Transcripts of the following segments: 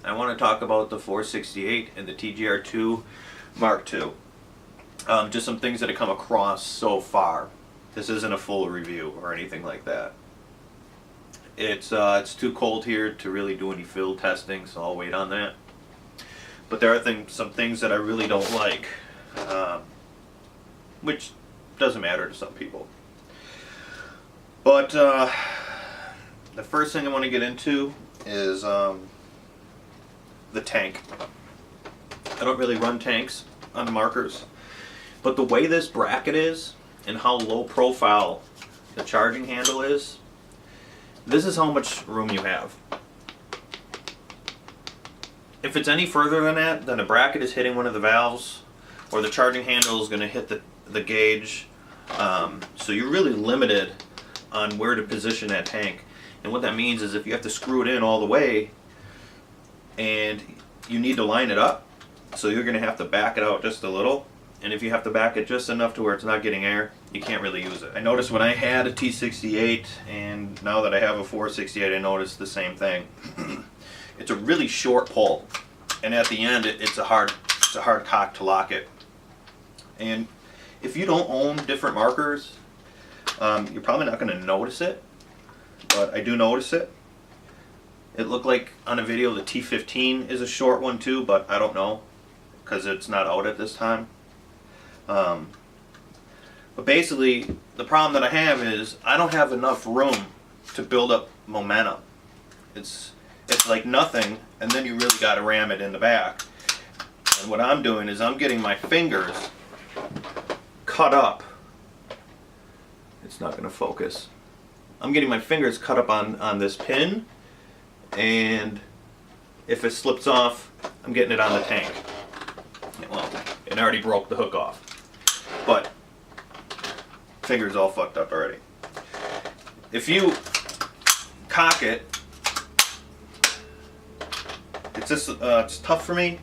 I want to talk about the 468 and the TGR2 Mark II. Just some things that have come across so far. This isn't a full review or anything like that. It's too cold here to really do any field testing, so I'll wait on that. But there are some things that I really don't like, which doesn't matter to some people. But the first thing I want to get into is the tank. I don't really run tanks on the markers, but the way this bracket is and how low profile the charging handle is, this is how much room you have. If it's any further than that, then the bracket is hitting one of the valves, or the charging handle is going to hit the gauge. So you're really limited on where to position that tank. And what that means is if you have to screw it in all the way and you need to line it up, so you're going to have to back it out just a little. And if you have to back it just enough to where it's not getting air, you can't really use it. I noticed when I had a T68 and now that I have a 468, I noticed the same thing. It's a really short pull, and at the end it's a hard cock to lock it. And if you don't own different markers, you're probably not going to notice it, but I do notice it. It looked like on a video the T15 is a short one too, but I don't know because it's not out at this time. But basically the problem that I have is I don't have enough room to build up momentum. It's like nothing, and then you really got to ram it in the back. And what I'm doing is I'm getting my fingers cut up. It's not going to focus. I'm getting my fingers cut up on this pin, and if it slips off, I'm getting it on the tank. Well, it already broke the hook off, but finger's all fucked up already. If you cock it, it's tough for me,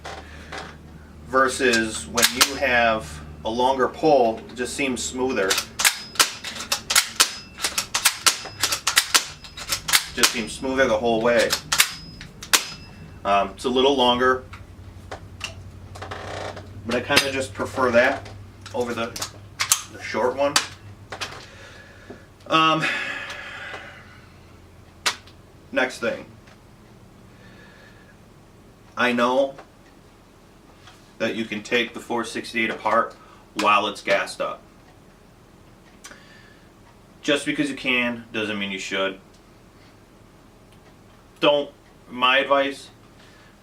versus when you have a longer pull, it just seems smoother. Just seems smoother the whole way. It's a little longer, but I kind of just prefer that over the short one. Next thing. I know that you can take the 468 apart while it's gassed up. Just because you can doesn't mean you should. My advice,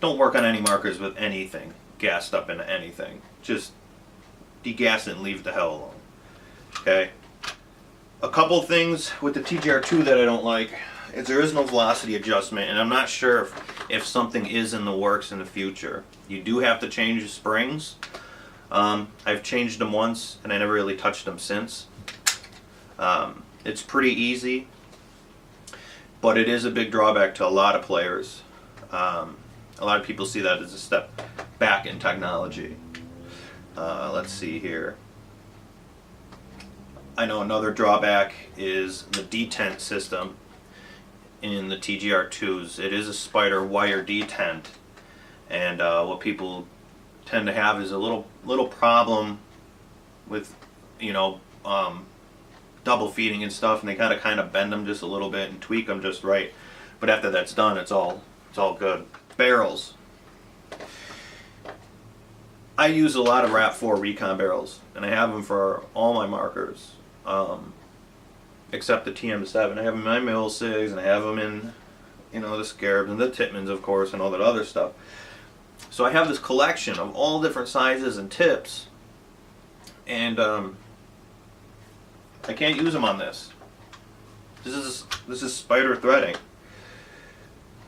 don't work on any markers with anything gassed up into anything. Just degas it and leave it the hell alone. Okay? A couple things with the TGR2 that I don't like is there is no velocity adjustment, and I'm not sure if something is in the works in the future. You do have to change the springs. I've changed them once and I never really touched them since. It's pretty easy, but it is a big drawback to a lot of players. A lot of people see that as a step back in technology. Let's see here. I know another drawback is the detent system in the TGR2s. It is a spider wire detent, and what people tend to have is a little problem with, double feeding and stuff, and they gotta kind of bend them just a little bit and tweak them just right. But after that's done, it's all good. Barrels. I use a lot of RAP4 Recon barrels, and I have them for all my markers, except the TM7. I have them in my mill SIGs, and I have them in, the Scarabs and the Titmans, of course, and all that other stuff. So I have this collection of all different sizes and tips, and I can't use them on this. This is spider threading.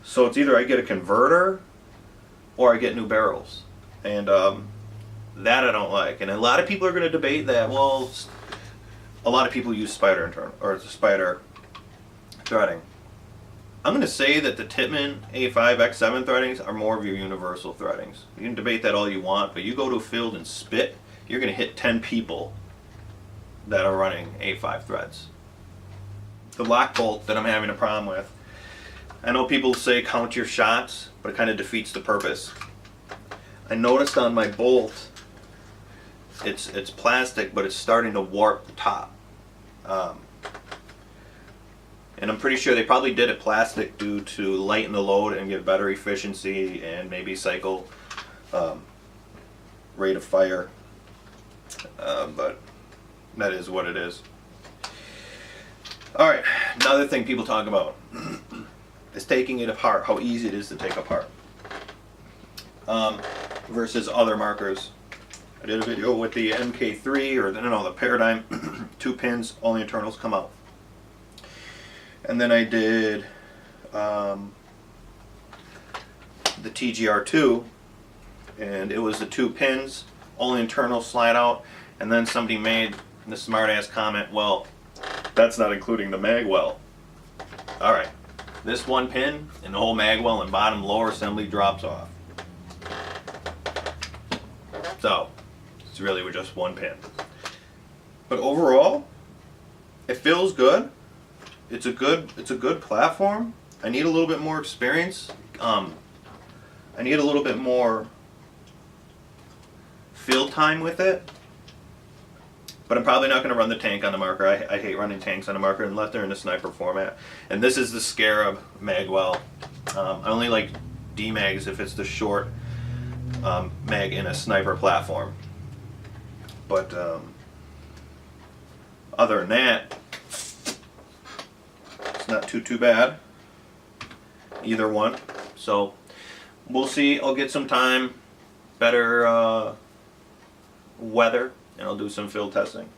So it's either I get a converter or I get new barrels, and that I don't like. And a lot of people are going to debate that. Well, a lot of people use spider threading. I'm going to say that the Titman A5 X7 threadings are more of your universal threadings. You can debate that all you want, but you go to a field and spit, you're going to hit 10 people that are running A5 threads. The lock bolt that I'm having a problem with, I know people say count your shots, but it kind of defeats the purpose. I noticed on my bolt, it's plastic, but it's starting to warp the top. And I'm pretty sure they probably did it plastic due to lighten the load and get better efficiency and maybe cycle rate of fire. But that is what it is. Alright, another thing people talk about is taking it apart, how easy it is to take apart. Versus other markers. I did a video with the MK3 or the Paradigm, 2 pins, all the internals come out. And then I did the TGR2, and it was the 2 pins, all the internals slide out, and then somebody made the smart ass comment, well, that's not including the mag well. Alright, this 1 pin and the whole mag well and bottom lower assembly drops off. So, it's really just 1 pin. But overall, it feels good. It's a good platform. I need a little bit more experience. I need a little bit more field time with it. But I'm probably not going to run the tank on the marker. I hate running tanks on a marker unless they're in the sniper format. And this is the Scarab magwell. I only like D-mags if it's the short mag in a sniper platform. But other than that, it's not too bad. Either one. So we'll see. I'll get some time, better weather, and I'll do some field testing.